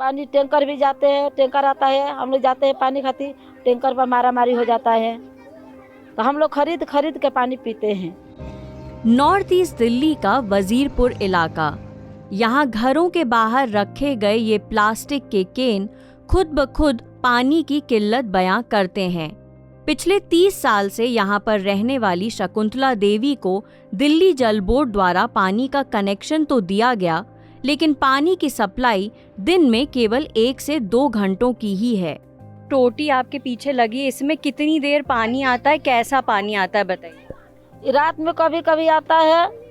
पानी टैंकर भी जाते हैं, टैंकर आता है, हम लोग जाते हैं पानी खातिर, टैंकर पर मारामारी हो जाता है, तो हम लोग खरीद खरीद के पानी पीते हैं। नॉर्थ ईस्ट दिल्ली का वजीरपुर इलाका, यहाँ घरों के बाहर रखे गए ये प्लास्टिक के केन खुद ब खुद पानी की किल्लत बयां करते हैं। पिछले 30 साल से यहाँ पर रहने वाली शकुंतला देवी को दिल्ली जल बोर्ड द्वारा पानी का कनेक्शन तो दिया गया, लेकिन पानी की सप्लाई दिन में केवल 1 से 2 घंटों की ही है। टोटी आपके पीछे लगी, इसमें कितनी देर पानी आता है, कैसा पानी आता है बताइए। रात में कभी कभी आता है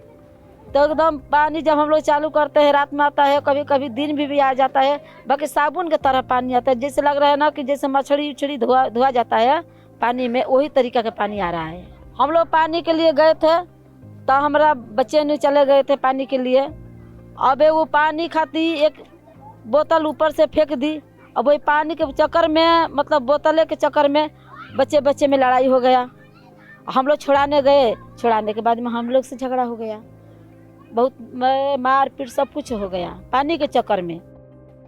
तो एकदम पानी जब हम लोग चालू करते हैं रात में आता है, कभी कभी दिन भी आ जाता है, बाकी साबुन की तरह पानी आता है, जैसे लग रहा है ना कि जैसे मछली उछली धुआ जाता है पानी में, वही तरीका का पानी आ रहा है। हम लोग पानी के लिए गए थे तो हमारा बच्चे नहीं चले गए थे पानी के लिए, अब वो पानी खाती एक बोतल ऊपर से फेंक दी, अब वही पानी के चक्कर में, मतलब बोतले के चक्कर में बच्चे बच्चे में लड़ाई हो गया। हम लोग छुड़ाने गए, छुड़ाने के बाद में हम लोग से झगड़ा हो गया, बहुत मार पीट सब कुछ हो गया पानी के चक्कर में।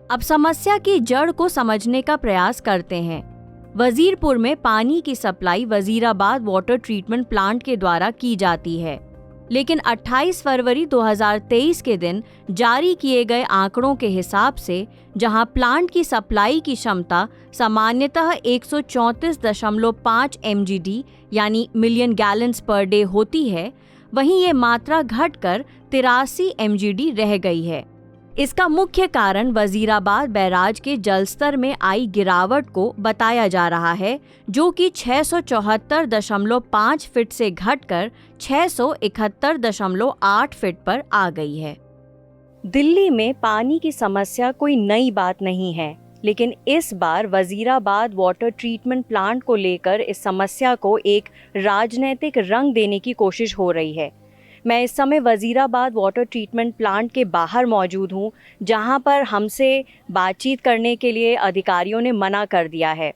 अब समस्या की जड़ को समझने का प्रयास करते हैं। वजीरपुर में पानी की supply Wazirabad water treatment plant के द्वारा की जाती है, लेकिन 28 फरवरी 2023 के दिन जारी किए गए आंकड़ों के हिसाब से जहां प्लांट की सप्लाई की क्षमता सामान्यतः 134.5 MGD यानी मिलियन गैलन्स पर डे होती है, वहीं ये मात्रा घटकर 83 MGD रह गई है। इसका मुख्य कारण वजीराबाद बैराज के जलस्तर में आई गिरावट को बताया जा रहा है, जो कि 674.5 फीट से घटकर 671.8 फीट पर आ गई है। दिल्ली में पानी की समस्या कोई नई बात नहीं है, लेकिन इस बार वजीराबाद वाटर ट्रीटमेंट प्लांट को लेकर इस समस्या को एक राजनीतिक रंग देने की कोशिश हो रही है। मैं इस समय वजीराबाद वाटर ट्रीटमेंट प्लांट के बाहर मौजूद हूँ, जहाँ पर हमसे बातचीत करने के लिए अधिकारियों ने मना कर दिया है।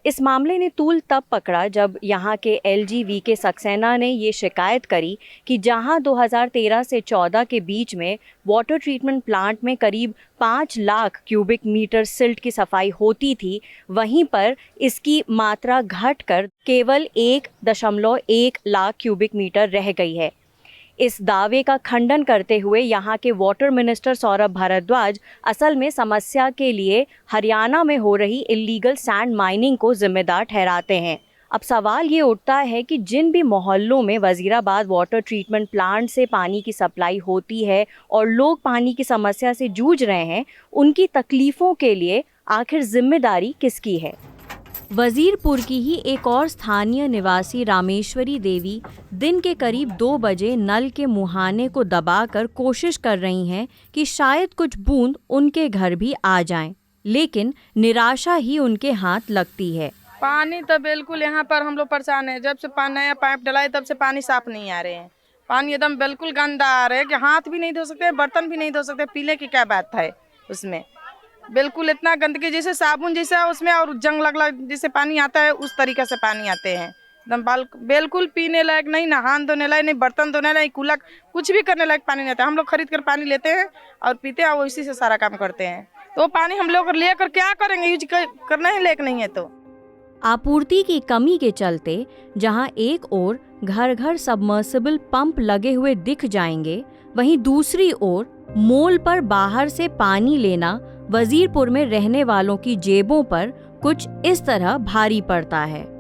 इस मामले ने तूल तब पकड़ा जब यहाँ के LGV सक्सेना ने ये शिकायत करी कि जहाँ 2013 से 14 के बीच में वाटर ट्रीटमेंट प्लांट में करीब 5 लाख क्यूबिक मीटर सिल्ट की सफाई होती थी, वहीं पर इसकी मात्रा घटकर केवल 1.1 लाख क्यूबिक मीटर रह गई है। इस दावे का खंडन करते हुए यहाँ के वाटर मिनिस्टर सौरभ भारद्वाज असल में समस्या के लिए हरियाणा में हो रही इल्लीगल सैंड माइनिंग को जिम्मेदार ठहराते हैं। अब सवाल ये उठता है कि जिन भी मोहल्लों में वजीराबाद वाटर ट्रीटमेंट प्लांट से पानी की सप्लाई होती है और लोग पानी की समस्या से जूझ रहे हैं, उनकी तकलीफ़ों के लिए आखिर जिम्मेदारी किसकी है। वजीरपुर की ही एक और स्थानीय निवासी रामेश्वरी देवी दिन के करीब 2 बजे नल के मुहाने को दबाकर कोशिश कर रही हैं कि शायद कुछ बूंद उनके घर भी आ जाएं, लेकिन निराशा ही उनके हाथ लगती है। पानी तो बिल्कुल यहाँ पर हम लोग परेशान है, जब से नया पाइप डलाए तब से पानी साफ नहीं आ रहे हैं, पानी एकदम बिल्कुल गंदा आ रहा है कि हाथ भी नहीं धो सकते, बर्तन भी नहीं धो सकते, पीने की क्या बात है उसमें, बिल्कुल इतना गंदगी जैसे साबुन जैसा उसमें और जंग लग जैसे पानी आता है उस तरीके से पानी आते हैं, एकदम बिल्कुल पीने लायक नहीं, नहान धोने लायक नहीं, बर्तन धोने लायक, कुल्ला कुछ भी करने लायक पानी नहीं आता। हम लोग खरीद कर पानी लेते हैं और पीते हैं और इसी से सारा काम करते हैं, तो पानी हम लोग लेकर क्या करेंगे, यूज करना ही लायक नहीं है। तो आपूर्ति की कमी के चलते जहां एक ओर घर घर सबमर्सिबल पंप लगे हुए दिख जाएंगे, वहीं दूसरी ओर मोल पर बाहर से पानी लेना वजीरपुर में रहने वालों की जेबों पर कुछ इस तरह भारी पड़ता है।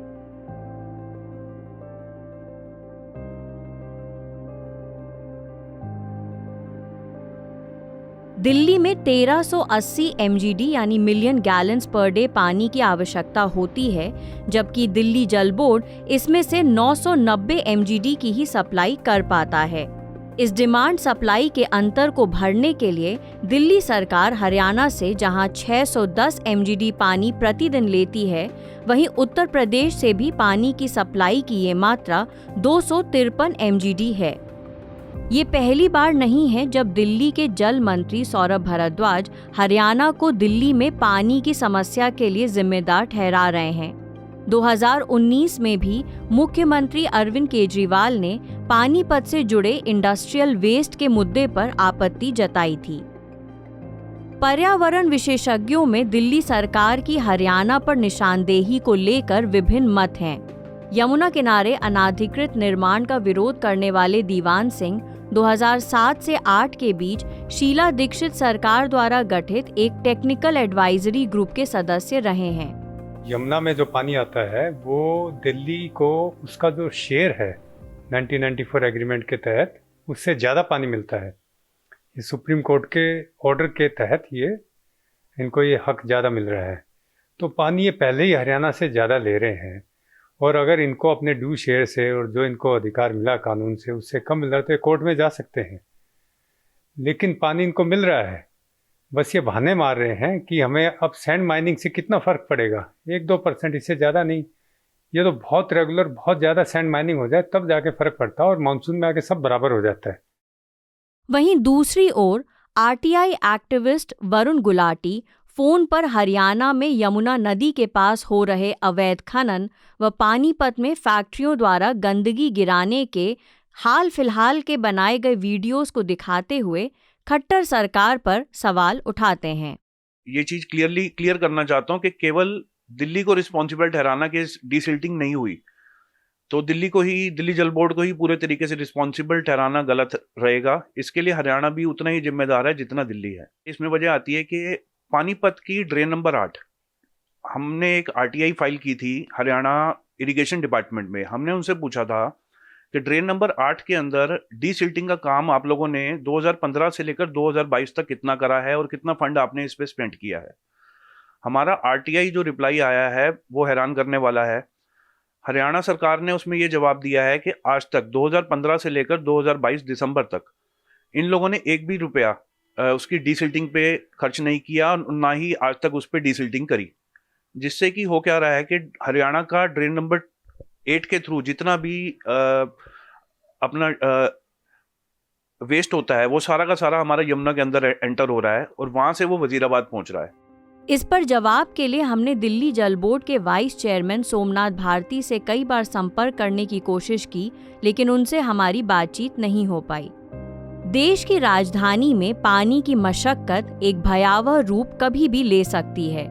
दिल्ली में 1380 MGD यानी मिलियन गैलन्स पर डे पानी की आवश्यकता होती है, जबकि दिल्ली जल बोर्ड इसमें से 990 MGD की ही सप्लाई कर पाता है। इस डिमांड सप्लाई के अंतर को भरने के लिए दिल्ली सरकार हरियाणा से जहां 610 MGD पानी प्रतिदिन लेती है, वहीं उत्तर प्रदेश से भी पानी की सप्लाई की ये मात्रा 253 MGD है। ये पहली बार नहीं है जब दिल्ली के जल मंत्री सौरभ भारद्वाज हरियाणा को दिल्ली में पानी की समस्या के लिए जिम्मेदार ठहरा रहे हैं। 2019 में भी मुख्यमंत्री अरविंद केजरीवाल ने पानीपत से जुड़े इंडस्ट्रियल वेस्ट के मुद्दे पर आपत्ति जताई थी। पर्यावरण विशेषज्ञों में दिल्ली सरकार की हरियाणा पर निशानदेही को लेकर विभिन्न मत हैं। यमुना किनारे अनाधिकृत निर्माण का विरोध करने वाले दीवान सिंह 2007 से 8 के बीच शीला दीक्षित सरकार द्वारा गठित एक टेक्निकल एडवाइजरी ग्रुप के सदस्य रहे हैं। यमुना में जो पानी आता है वो दिल्ली को उसका जो शेयर है 1994 एग्रीमेंट के तहत उससे ज़्यादा पानी मिलता है। ये सुप्रीम कोर्ट के ऑर्डर के तहत इनको ये हक ज़्यादा मिल रहा है। तो पानी ये पहले ही हरियाणा से ज़्यादा ले रहे हैं और अगर इनको अपने ड्यू शेयर से और जो इनको अधिकार मिला कानून से उससे कम मिल रहा है तो ये कोर्ट में जा सकते हैं। लेकिन पानी इनको मिल रहा है, बस ये बहाने मार रहे हैं कि हमें अब सैंड माइनिंग से कितना फ़र्क पड़ेगा, 1-2%, इससे ज़्यादा नहीं। ये तो बहुत रेगुलर बहुत ज़्यादा सैंड माइनिंग हो जाए तब जाके फ़र्क पड़ता है और मानसून में आके सब बराबर हो जाता है। वहीं दूसरी ओर RTI activist Varun Gulati phone पर हरियाणा में यमुना नदी के पास हो रहे अवैध खनन व पानीपत में फैक्ट्रियों द्वारा गंदगी गिराने के हाल फिलहाल के बनाए गए वीडियोस को दिखाते हुए खट्टर सरकार पर सवाल उठाते हैं। ये चीज क्लियर करना चाहता हूँ कि केवल दिल्ली को रिस्पॉन्सिबल ठहराना कि डीसिल्टिंग नहीं हुई तो दिल्ली जल बोर्ड को ही पूरे तरीके से रिस्पॉन्सिबल ठहराना गलत रहेगा। इसके लिए हरियाणा भी उतना ही जिम्मेदार है जितना दिल्ली है। इसमें वजह आती है कि पानीपत की ड्रेन नंबर 8 हमने एक आरटीआई फाइल की थी हरियाणा इरिगेशन डिपार्टमेंट में। हमने उनसे पूछा था कि ड्रेन नंबर 8 के अंदर डीसिल्टिंग का काम आप लोगों ने 2015 से लेकर 2022 तक कितना करा है और कितना फंड आपने इस पे स्पेंड किया है। हमारा आरटीआई जो रिप्लाई आया है वो हैरान करने वाला है। हरियाणा सरकार ने उसमें ये जवाब दिया है कि आज तक 2015 से लेकर 2022 दिसंबर तक इन लोगों ने एक भी रुपया उसकी डीसिल्टिंग पे खर्च नहीं किया और ना ही आज तक उस पर डीसिल्टिंग करी, जिससे कि हो क्या रहा है कि हरियाणा का ड्रेन नंबर 8 के थ्रू जितना भी अपना वेस्ट होता है वो सारा का सारा हमारा यमुना के अंदर एंटर हो रहा है और वहां से वो वजीराबाद पहुंच रहा है। इस पर जवाब के लिए हमने दिल्ली जल बोर्ड के वाइस चेयरमैन सोमनाथ भारती से कई बार संपर्क करने की कोशिश की, लेकिन उनसे हमारी बातचीत नहीं हो पाई। देश की राजधानी में पानी की मशक्कत एक भयावह रूप कभी भी ले सकती है।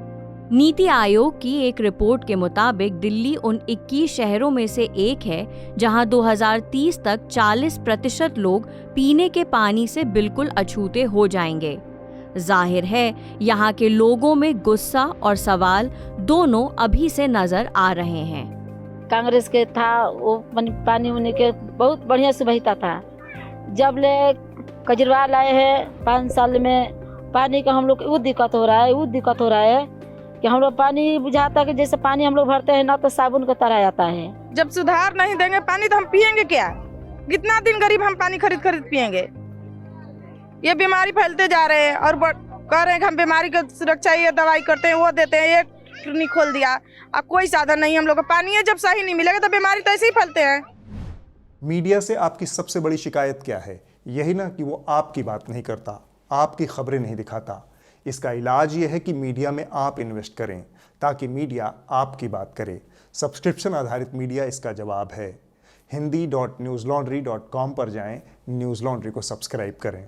नीति आयोग की एक रिपोर्ट के मुताबिक दिल्ली उन 21 शहरों में से एक है जहां 2030 तक 40% लोग पीने के पानी से बिल्कुल अछूते हो जाएंगे। जाहिर है यहाँ के लोगों में गुस्सा और सवाल दोनों अभी से नजर आ रहे हैं। कांग्रेस के था वो पानी उनी के बहुत बढ़िया सुविधा था। जब ले केजरीवाल आए हैं 5 साल में पानी का हम लोग वो दिक्कत हो रहा है कि हम लोग पानी बुझाता है कि जैसे पानी हम लोग भरते हैं ना तो साबुन का तरह आता है। जब सुधार नहीं देंगे पानी तो हम पियेंगे क्या? कितना दिन गरीब हम पानी खरीद पियेंगे? ये बीमारी फैलते जा रहे हैं और कह रहे हैं कि हम बीमारी की सुरक्षा ये दवाई करते हैं वो देते हैं, एक क्लिनिक खोल दिया। अब कोई साधन नहीं हम लोग को पानी है, जब सही नहीं मिलेगा तो बीमारी तो ऐसे ही फैलते हैं। मीडिया से आपकी सबसे बड़ी शिकायत क्या है? यही ना कि वो आपकी बात नहीं करता, आपकी खबरें नहीं दिखाता। इसका इलाज ये है कि मीडिया में आप इन्वेस्ट करें ताकि मीडिया आपकी बात करे। सब्सक्रिप्शन आधारित मीडिया इसका जवाब है। hindi.newslaundry.com पर जाएं, न्यूज़ लॉन्ड्री को सब्सक्राइब करें।